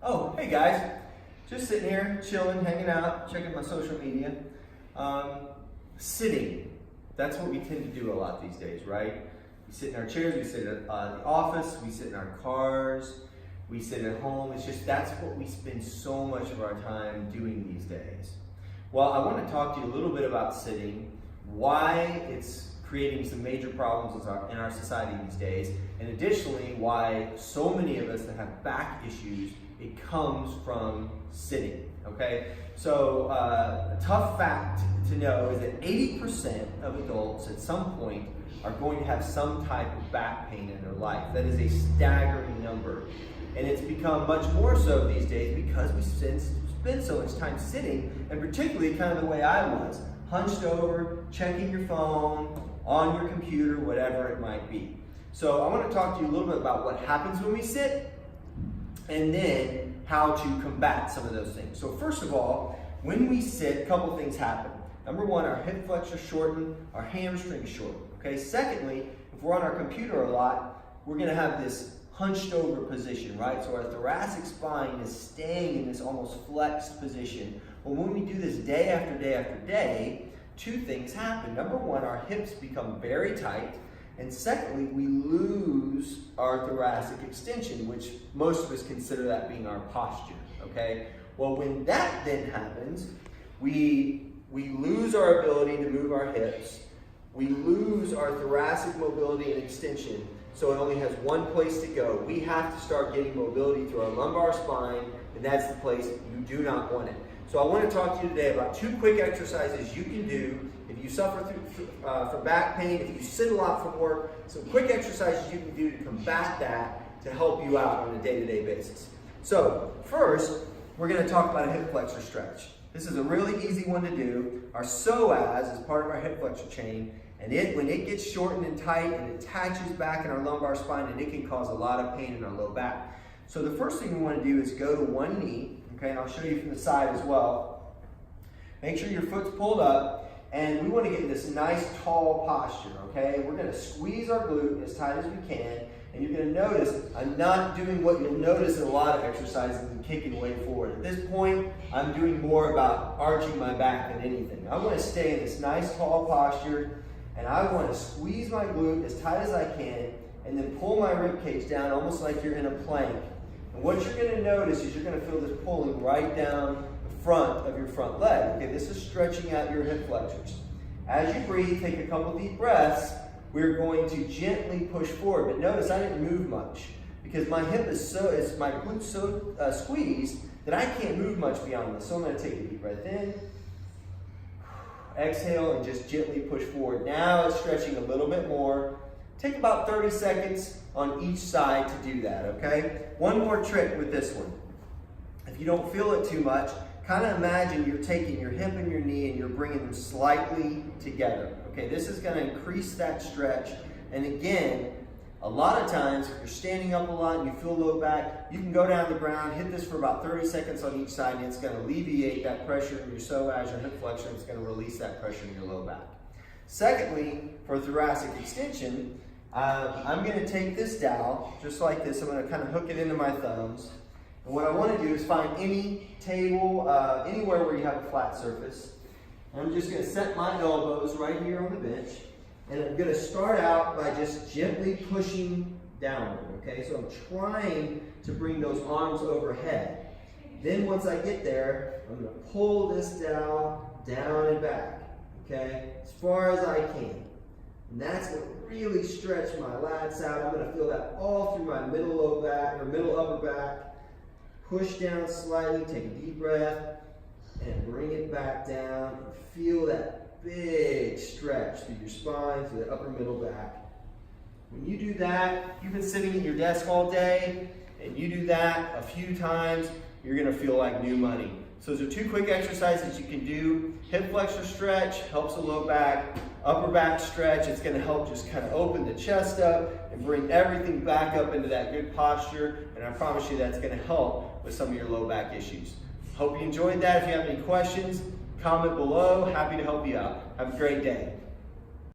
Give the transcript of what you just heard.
Oh, hey guys, just sitting here, chilling, hanging out, checking my social media. Sitting, that's what we tend to do a lot these days, right? We sit in our chairs, we sit at the office, we sit in our cars, we sit at home. It's just, that's what we spend so much of our time doing these days. Well, I want to talk to you a little bit about sitting, why it's creating some major problems in our society these days, and additionally, why so many of us that have back issues, it comes from sitting, okay? So a tough fact to know is that 80% of adults at some point are going to have some type of back pain in their life. That is a staggering number. And it's become much more so these days because we spend so much time sitting, and particularly kind of the way I was, hunched over, checking your phone, on your computer, whatever it might be. So I want to talk to you a little bit about what happens when we sit, and then how to combat some of those things. So first of all, when we sit, a couple things happen. Number one, our hip flexors shorten, our hamstrings shorten. Okay. Secondly, if we're on our computer a lot, we're going to have this hunched over position, right? So our thoracic spine is staying in this almost flexed position. Well, when we do this day after day after day, two things happen. Number one, our hips become very tight. And secondly, we lose our thoracic extension, which most of us consider that being our posture, okay? Well, when that then happens, we lose our ability to move our hips. We lose our thoracic mobility and extension, so it only has one place to go. We have to start getting mobility through our lumbar spine, and that's the place you do not want it. So I want to talk to you today about two quick exercises you can do if you suffer from back pain, if you sit a lot from work, some quick exercises you can do to combat that to help you out on a day-to-day basis. So first, we're going to talk about a hip flexor stretch. This is a really easy one to do. Our psoas is part of our hip flexor chain, and when it gets shortened and tight, it attaches back in our lumbar spine, and it can cause a lot of pain in our low back. So the first thing we want to do is go to one knee, okay, and I'll show you from the side as well. Make sure your foot's pulled up, and we want to get in this nice tall posture, okay? We're going to squeeze our glute as tight as we can, and you're going to notice I'm not doing what you'll notice in a lot of exercises and kicking way forward. At this point, I'm doing more about arching my back than anything. I want to stay in this nice tall posture, and I want to squeeze my glute as tight as I can, and then pull my rib cage down almost like you're in a plank. And what you're going to notice is you're going to feel this pulling right down the front of your front leg. Okay, this is stretching out your hip flexors. As you breathe, take a couple deep breaths. We're going to gently push forward. But notice I didn't move much because my hip is my glute so squeezed that I can't move much beyond this. So I'm going to take a deep breath in, exhale, and just gently push forward. Now it's stretching a little bit more. Take about 30 seconds on each side to do that, okay? One more trick with this one. If you don't feel it too much, kind of imagine you're taking your hip and your knee and you're bringing them slightly together. Okay, this is going to increase that stretch. And again, a lot of times, if you're standing up a lot and you feel low back, you can go down the ground, hit this for about 30 seconds on each side, and it's going to alleviate that pressure in your psoas, your hip flexor, and it's going to release that pressure in your low back. Secondly, for thoracic extension, I'm going to take this dowel, just like this. I'm going to kind of hook it into my thumbs. And what I want to do is find any table, anywhere where you have a flat surface. I'm just going to set my elbows right here on the bench. And I'm going to start out by just gently pushing downward, okay? So I'm trying to bring those arms overhead. Then once I get there, I'm going to pull this dowel down and back, okay? As far as I can. And that's going to really stretch my lats out. I'm going to feel that all through my middle low back, or middle upper back. Push down slightly, take a deep breath, and bring it back down. Feel that big stretch through your spine, through the upper middle back. When you do that, you've been sitting at your desk all day, and you do that a few times, you're going to feel like new money. So those are two quick exercises you can do. Hip flexor stretch helps the low back. Upper back stretch, it's going to help just kind of open the chest up and bring everything back up into that good posture. And I promise you that's going to help with some of your low back issues. Hope you enjoyed that. If you have any questions, comment below. Happy to help you out. Have a great day.